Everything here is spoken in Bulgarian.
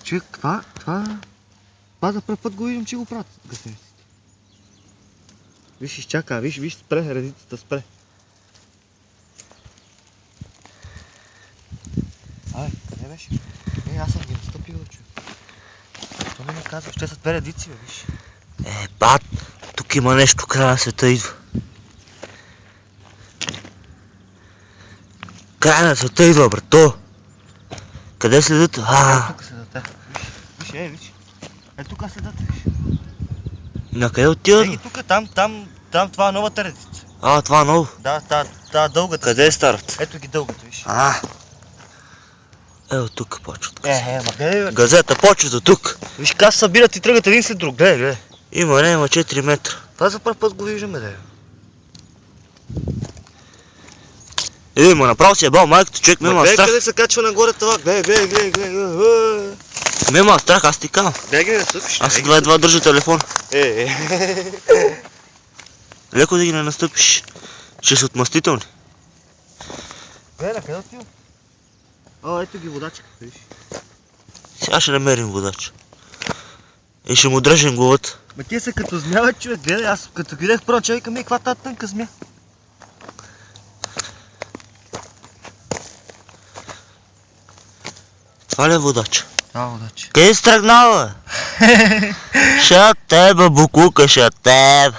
Човек, това за пръв път го виждам, че го правят гъсениците. Виж, изчака, виж, спре, редицата спре. Къде беше? Аз съм ги настъпил, човек. То не ме казваш, че са две редици, виж. Бат, тук има нещо, края на света идва. Края на света идва, брато. Къде следят? Тук следата. Виж. Тук следата, виж. На къде отиват? Тук, там, това е новата редица. Това е ново? Да, дългата. Къде е старата? Ето ги дългата, виж. Ето тук почват. Гледай. Газета почва до тук. Виж как се събират и тръгат един след друг, гледай. Има 4 метра. Това за първ път го виждаме, да. Направо си е бал майката, човек, ме има страх. Къде се качва нагоре това? Гледай. Ме има страх, аз ти казвам. Гледай ги не настъпиш. Аз едва държа телефон. Леко да ги не настъпиш. Ще са отмъстителни. Гледай, къде отива? Ето ги водачка, виж. Сега ще намерим водач. И ще му дръжим главата. Тия са като змия, човек, гледай, аз като гледах първа човека ми, каква тази тънка змия. Това ли е водач? Водач. Къде си тръгнал, бе? Шат теб, букука, шат теб.